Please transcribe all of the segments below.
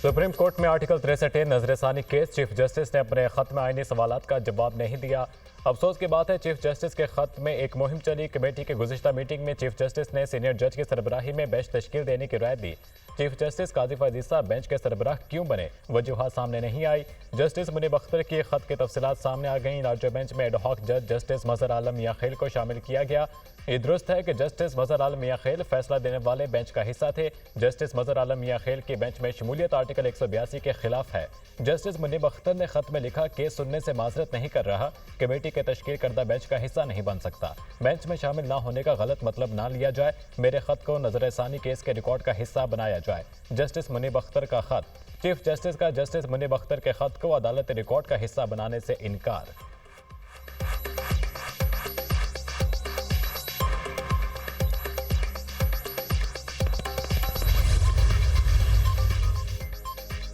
Supreme court में article 63 नजरसानी case. Chief justice ने अपने खत में आईनी सवालात का जवाब नहीं दिया। अफसोस की बात है, चीफ जस्टिस के खत में एक मुहिम चली। कमेटी की गुज़िश्ता मीटिंग में चीफ जस्टिस ने सीनियर जज की सरबराही में बेंच तश्कील देने की राय दी। चीफ जस्टिस काजी फैज़ ईसा बेंच के सरबराह क्यों बने, वजूहात सामने नहीं आई। जस्टिस मुनीब अख्तर की खत की तफसीलात सामने आ गई। लार्जर बेंच में एडहॉक जज जस्टिस मजहर आलम मियां खेल को शामिल किया गया। ये दुरुस्त है कि जस्टिस मजहर आलम मियां खेल फैसला देने वाले बेंच का हिस्सा थे। जस्टिस मजहर आलम मियां खेल की बेंच में शमूलियत आर्टिकल 182 के खिलाफ है। जस्टिस मुनीब अख्तर ने खत में लिखा, केस सुनने से माजरत नहीं कर रहा, कमेटी के तश्कील करदा बेंच का हिस्सा नहीं बन सकता। बेंच में शामिल ना होने का गलत मतलब ना लिया जाए। मेरे खत को नजरसानी केस के रिकॉर्ड का हिस्सा बनाया जाए। जस्टिस मुनीब अख्तर का खत। चीफ जस्टिस का जस्टिस मुनीब अख्तर के खत को अदालत रिकॉर्ड का हिस्सा बनाने से इनकार।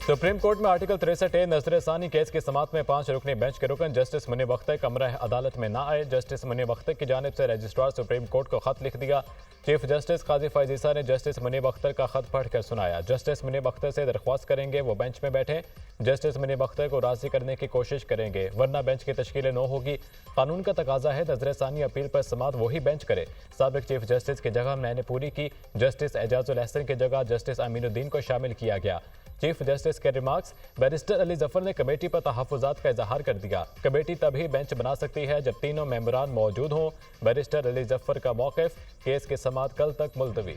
सुप्रीम कोर्ट में आर्टिकल 63 नजरसानी केस की समाअत में 5 रुकनी बेंच के रुकन जस्टिस मुनीब अख्तर कमरा अदालत में ना आए। जस्टिस मुनीब अख्तर की जानिब से रजिस्ट्रार सुप्रीम कोर्ट को खत लिख दिया। चीफ जस्टिस काजी फैज़ ईसा ने जस्टिस मुनीब अख्तर का खत पढ़कर सुनाया। जस्टिस मुनीब अख्तर से दरख्वास्त करेंगे वो बेंच में बैठे। जस्टिस मुनीब अख्तर को राजी करने की कोशिश करेंगे, वरना बेंच की तश्कील न होगी। कानून का तकाजा है नजरसानी अपील पर समाअत वही बेंच करे। साबिक चीफ जस्टिस की जगह मैंने पूरी की। जस्टिस एजाजुल एहसन की जगह जस्टिस अमीनुद्दीन को शामिल किया गया। चीफ जस्टिस के रिमार्क्स। बैरिस्टर अली जफर ने कमेटी पर तहफ़्फ़ुज़ात का इजहार कर दिया। कमेटी तभी बेंच बना सकती है जब तीनों मेंबरान मौजूद हों। बैरिस्टर अली जफर का मौक़िफ़, केस की समाअत कल तक मुलतवी।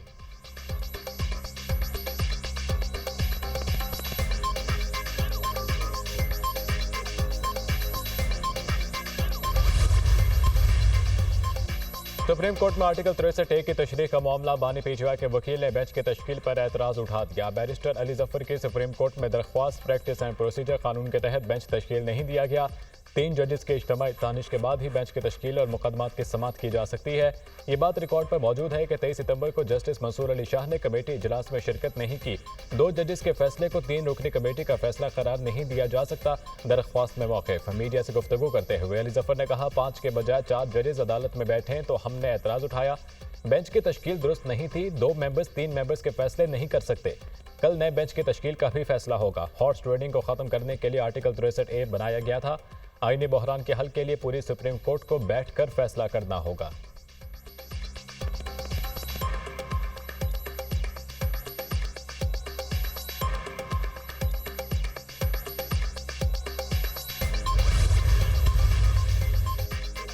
सुप्रीम कोर्ट में आर्टिकल 63 की तशरीह का मामला। बानी पीजीआई के वकील ने बेंच की तश्कील पर एतराज़ उठा दिया। बैरिस्टर अली जफर की सुप्रीम कोर्ट में दरख्वास्त प्रैक्टिस एंड प्रोसीजर कानून के तहत बेंच तश्कील नहीं दिया गया। 3 जजेस के इज्तिमाई तानिश के बाद ही बेंच की तश्कील और मुकदमात की समाअत की जा सकती है। ये बात रिकॉर्ड पर मौजूद है कि 23 सितंबर को जस्टिस मंसूर अली शाह ने कमेटी इजलास में शिरकत नहीं की। 2 जजेस के फैसले को 3 रुकनी कमेटी का फैसला करार नहीं दिया जा सकता। दरख्वास्त में मौक़िफ़। मीडिया से गुफ्तगू करते हुए अली जफर ने कहा, 5 के बजाय 4 जजेस अदालत में बैठे तो हमने एतराज़ उठाया। बेंच की तश्कील दुरुस्त नहीं थी। 2 मेंबर्स 3 मेंबर्स के फैसले नहीं कर सकते। कल नए बेंच की तश्कील का भी फैसला होगा। हॉर्स ट्रेडिंग को खत्म करने के लिए आर्टिकल 63A बनाया गया था। आईनी बहरान के हल के लिए पूरी सुप्रीम कोर्ट को बैठकर फैसला करना होगा।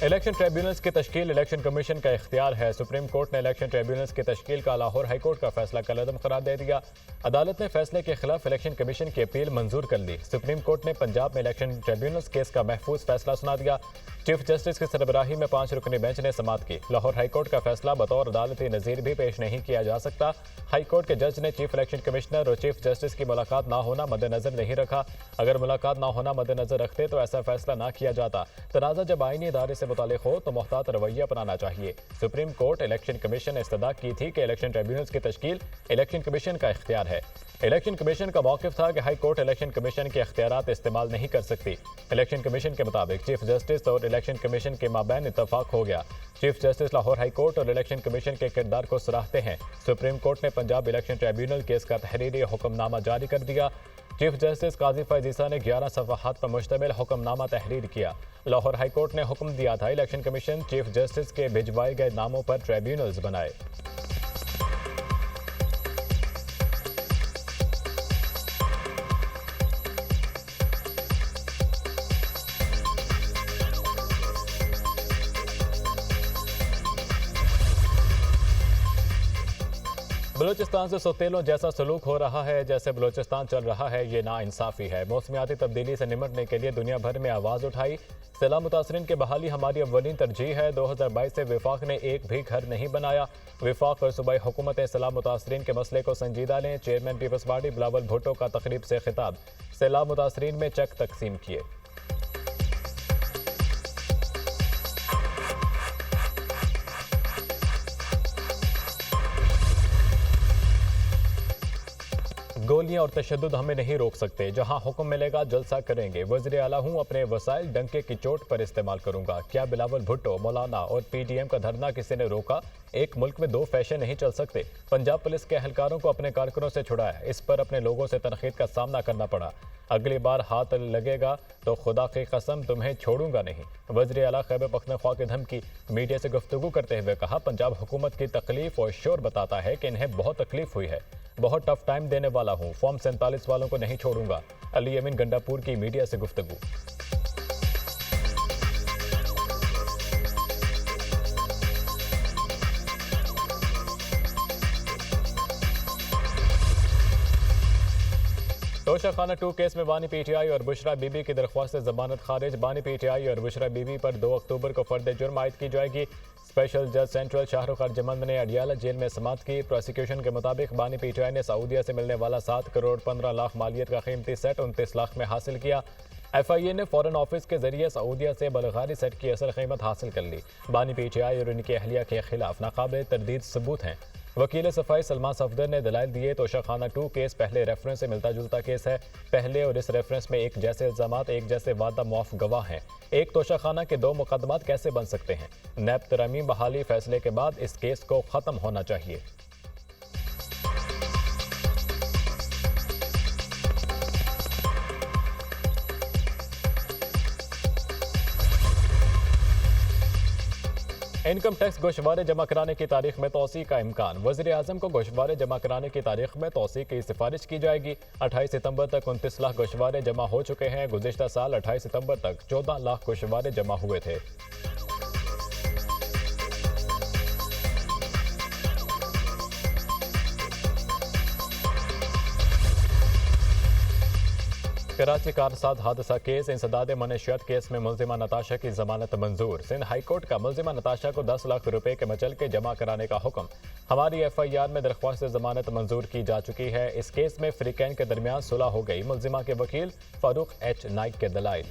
इलेक्शन ट्रिब्यूनल्स की तश्कील इलेक्शन कमीशन का इख्तियार है। सुप्रीम कोर्ट ने इलेक्शन ट्रिब्यूनल्स की तश्कील का लाहौर हाई कोर्ट का फैसला कलअदम करार दे दिया। अदालत ने फैसले के खिलाफ इलेक्शन कमीशन की अपील मंजूर कर ली। सुप्रीम कोर्ट ने पंजाब में इलेक्शन ट्रिब्यूनल्स केस का महफूज फैसला सुना दिया। चीफ जस्टिस की सरबराही में 5 रुकनी बेंच ने समाअत की। लाहौर हाई कोर्ट का फैसला बतौर अदालती नज़ीर भी पेश नहीं किया जा सकता। हाई कोर्ट के जज ने चीफ इलेक्शन कमिश्नर और चीफ जस्टिस की मुलाकात ना होना मद्देनजर नहीं रखा। अगर मुलाकात ना होना मद्देनजर रखते तो ऐसा फैसला ना किया जाता। तनाज़ा जब आईनी इदारे से मुतालिक हो तो मोहतात रवैया अपनाना चाहिए। सुप्रीम कोर्ट इलेक्शन कमीशन ने इस्तदा की थी कि इलेक्शन ट्रिब्यूनल्स की तश्कील इलेक्शन कमीशन का इख्तियार है। इलेक्शन कमीशन का मौक़िफ़ था कि हाई कोर्ट इलेक्शन कमीशन के इख्तियारात इस्तेमाल नहीं कर सकती। इलेक्शन कमीशन के मुताबिक चीफ जस्टिस और इलेक्शन कमीशन के माबैन इत्तफाक हो गया। Chief justice Lahore high court और इलेक्शन कमीशन के किरदार को सराहते हैं। सुप्रीम कोर्ट ने पंजाब इलेक्शन ट्रिब्यूनल केस का तहरीरी हुक्मनामा जारी कर दिया। चीफ जस्टिस काजी फैज़ ईसा ने 11 सफ़हात पर मुश्तमिल हुक्मनामा तहरीर किया। लाहौर हाई कोर्ट ने हुक्म दिया था इलेक्शन कमीशन चीफ जस्टिस के भिजवाए गए नामों पर ट्रिब्यूनल्स बनाए। बलूचिस्तान से सौतेलों जैसा सलूक हो रहा है जैसे बलूचिस्तान चल रहा है, ये नाइंसाफ़ी है। मौसमियाती तब्दीली से निमटने के लिए दुनिया भर में आवाज़ उठाई। सैलाब मुतासरीन की बहाली हमारी अव्वलीन तरजीह है। 2022 से विफाक ने एक भी घर नहीं बनाया। विफाक और सूबाई हुकूमतें सैलाब मुतासरीन के मसले को संजीदा लें। Chairman peoples party Bilawal Bhutto का तकरीब से खिताब। सैलाब मुतासरीन में चेक तकसीम किए। गोलियां और तशद्दुद हमें नहीं रोक सकते। जहां हुक्म मिलेगा जलसा करेंगे। वज़ीर आला हूं, अपने वसाइल डंके की चोट पर इस्तेमाल करूंगा। क्या बिलावल भुट्टो, मौलाना और पीडीएम का धरना किसी ने रोका? एक मुल्क में दो फैशन नहीं चल सकते। पंजाब पुलिस के एहलकारों को अपने कारकुनों से छुड़ाया, इस पर अपने लोगों से तनकीद का सामना करना पड़ा। अगली बार हाथ लगेगा तो खुदा की कसम तुम्हें छोड़ूंगा नहीं। वज़ीर आला खैबर पख्तूनख्वा की धमकी। मीडिया से गुफ्तगू करते हुए कहा, पंजाब हुकूमत की तकलीफ और शोर बताता है कि इन्हें बहुत तकलीफ हुई है। बहुत टफ टाइम देने वाला हूँ। फॉर्म 47 वालों को नहीं छोड़ूंगा। अली अमीन गंडापुर की मीडिया से गुफ्तगू। तोशाखाना 2 केस में बानी पीटीआई और बुशरा बीबी की दरख्वास्त जमानत खारिज। बानी पीटीआई और बुशरा बीबी पर 2 अक्टूबर को फर्द जुर्म आयद की जाएगी। स्पेशल जज सेंट्रल शाहरुख अर्जमंद ने अडियाला जेल में समाअत की। प्रोसिक्यूशन के मुताबिक बानी पीटीआई ने सऊदीया से मिलने वाला 7 करोड़ 15 लाख मालियत का कीमती सेट 29 लाख में हासिल किया। एफआईए ने फॉरेन ऑफिस के जरिए सऊदीया से बलगारी सेट की असल कीमत हासिल कर ली। बानी पीटीआई और उनकी अहलिया के खिलाफ नाकाबिल तरदीद सबूत हैं। वकील सफाई सलमान सफदर ने दलाइल दिए। तोशाखाना 2 केस पहले रेफरेंस से मिलता जुलता केस है। पहले और इस रेफरेंस में एक जैसे इल्जामात, एक जैसे वादा मुआफ गवाह हैं। एक तोशाखाना के 2 मुकदमात कैसे बन सकते हैं? नैब तरमीम बहाली फैसले के बाद इस केस को खत्म होना चाहिए। इनकम टैक्स गोशवारे जमा कराने की तारीख में तोसी का इम्कान। वज़ीर आज़म को गोशवारे जमा कराने की तारीख में तोसी की सिफारिश की जाएगी। 28 सितंबर तक 29 लाख गोशवारे जमा हो चुके हैं। गुज़िश्ता साल 28 सितंबर तक 14 लाख गोशवारे जमा हुए थे। कराची कार साथ हादसा केस। इंसदाद मनशियात केस में मुलजिमा नताशा की जमानत मंजूर। सिंध हाई कोर्ट का मुलजिमा नताशा को 10 लाख रुपए के मचल के जमा कराने का हुक्म। हमारी एफआईआर में दरख्वास्त जमानत मंजूर की जा चुकी है। इस केस में फ्रीकैन के दरमियान सुलह हो गई। मुलजिमा के वकील फारूक एच नाइक के दलाइल।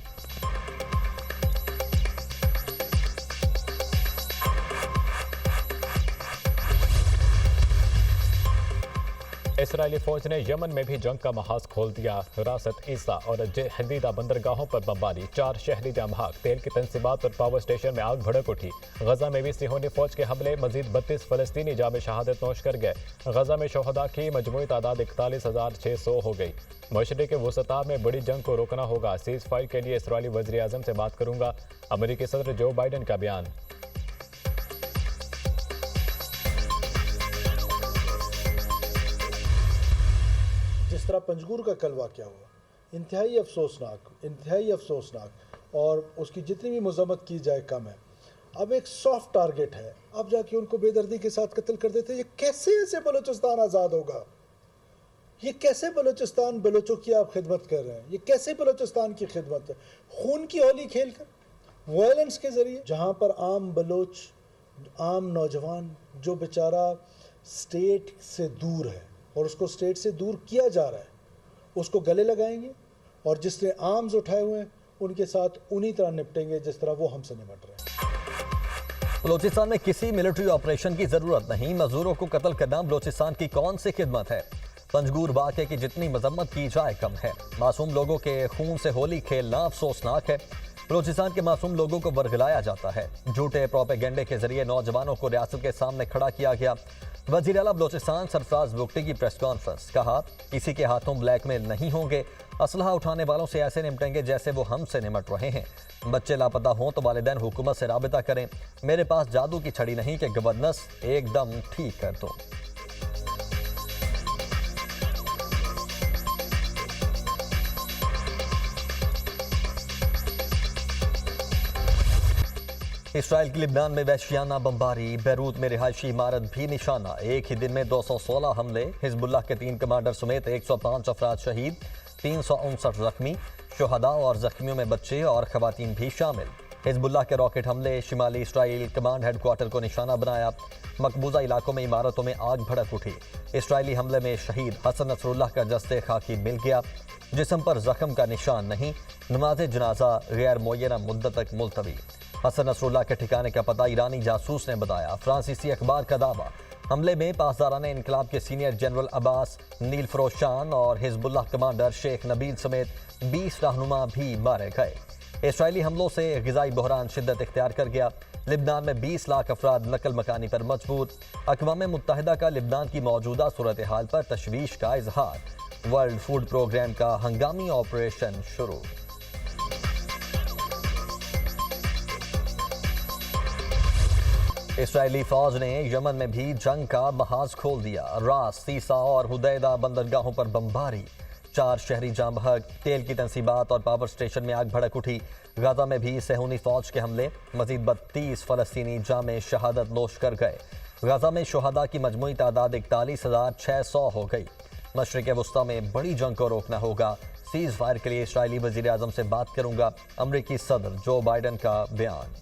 इसराइली फौज ने यमन में भी जंग का महाज खोल दिया। रासत ईसा और हदीदा बंदरगाहों पर बमबारी। 4 शहरी जाम भाग। तेल की तंसीबात और पावर स्टेशन में आग भड़क उठी। गजा में भी सिहोनी फौज के हमले। मजीद 32 फलस्तीनी जाम शहादत नोश कर गए। गजा में शहदा की मजमूई तादाद 41,600 हो गई। मशरिक़ वसता में बड़ी जंग को रोकना होगा। सीज फायर के लिए इसराइली वज़ीर आज़म से बात करूंगा। अमेरिकी सदर जो बाइडन का बयान। जिस तरह पंजगूर का कल वाक़या हुआ, इंतहाई अफसोसनाक और उसकी जितनी भी मज़म्मत की जाए कम है। अब एक सॉफ्ट टारगेट है, अब जाके उनको बेदर्दी के साथ कत्ल कर देते। ये कैसे ऐसे बलूचिस्तान आज़ाद होगा? ये कैसे बलूचिस्तान बलोचों की आप खिदमत कर रहे हैं? ये कैसे बलूचिस्तान की खिदमत है? खून की होली खेल कर, वायलेंस के ज़रिए, जहाँ पर आम बलोच, आम नौजवान जो बेचारा स्टेट से दूर है और उसको स्टेट से दूर किया जा रहा है, उसको गले लगाएंगे और जिसने आर्म्स उठाए हुए हैं उनके साथ उन्हीं तरह निपटेंगे जिस तरह वो हमसे निपट रहे हैं। बलोचिस्तान में किसी मिलिट्री ऑपरेशन की जरूरत नहीं। मजदूरों को कत्ल करना बलोचिस्तान की कौन सी खिदमत है? पंजगूर वाक़े की जितनी मजम्मत की जाए कम है। मासूम लोगों के खून से होली खेलना अफसोसनाक है। बलोचिस्तान के मासूम लोगों को वर्गलाया जाता है। झूठे प्रोपेगेंडे के जरिए नौजवानों को रियासत के सामने खड़ा किया गया। वज़ीर आला बलोचिस्तान सरफराज बुगटी की प्रेस कॉन्फ्रेंस। कहा, किसी के हाथों ब्लैकमेल नहीं होंगे। असलहा उठाने वालों से ऐसे निपटेंगे जैसे वो हमसे निपट रहे हैं। बच्चे लापता हों तो वालिदैन हुकूमत से राबिता करें। मेरे पास जादू की छड़ी नहीं कि गवर्नेंस एकदम ठीक कर दो। इसराइल की लिबनान में वहशियाना बमबारी। बैरूत में रिहायशी इमारत भी निशाना। एक ही दिन में 216 हमले। हिजबुल्लाह के 3 कमांडर समेत 105 अफराद शहीद, 359 जख्मी। शुहदा और जख्मियों में बच्चे और खवातीन भी शामिल। हिजबुल्लाह के रॉकेट हमले शिमाली इसराइल कमांड हेडक्वार्टर को निशाना बनाया। मकबूजा इलाकों में इमारतों में आग भड़क उठी। इसराइली हमले में शहीद हसन नसरुल्लाह का जस्ते खाकी मिल गया। जिस्म पर जख्म का निशान नहीं। नमाज जनाजा गैर मुय्यना मुद्दत तक मुलतवी। हसन नसरुल्लाह के ठिकाने का पता ईरानी जासूस ने बताया। फ्रांसीसी अखबार का दावा, हमले में पासदाराना इनकलाब के सीनियर जनरल अब्बास नील फरोशान और हिजबुल्लाह कमांडर शेख नबील समेत 20 रहनुमा भी मारे गए। इसराइली हमलों से ग़िज़ाई बहरान शिद्दत इख्तियार कर गया। लिबनान में 20 लाख अफराद नकल मकानी पर मजबूर। अक़वाम मुत्तहिदा का लिबनान की मौजूदा सूरत हाल पर तशवीश का इजहार। वर्ल्ड फूड प्रोग्राम का हंगामी ऑपरेशन शुरू। इसराइली फौज ने यमन में भी जंग का महाज खोल दिया। रास, सीसा और हुदैदा बंदरगाहों पर बमबारी, 4 शहरी जाम बहक, तेल की तंसीबात और पावर स्टेशन में आग भड़क उठी। गाजा में भी सेहूनी फौज के हमले, मजीद 32 फलस्तीनी जामे शहादत नोश कर गए। गाजा में शुहदा की मजमूई तादाद 41,600 हो गई। मशरिक़ वस्ता में बड़ी जंग को रोकना होगा। सीज़ फायर के लिए इसराइली वज़ीर आज़म से बात करूंगा, अमरीकी सदर जो बाइडन का बयान।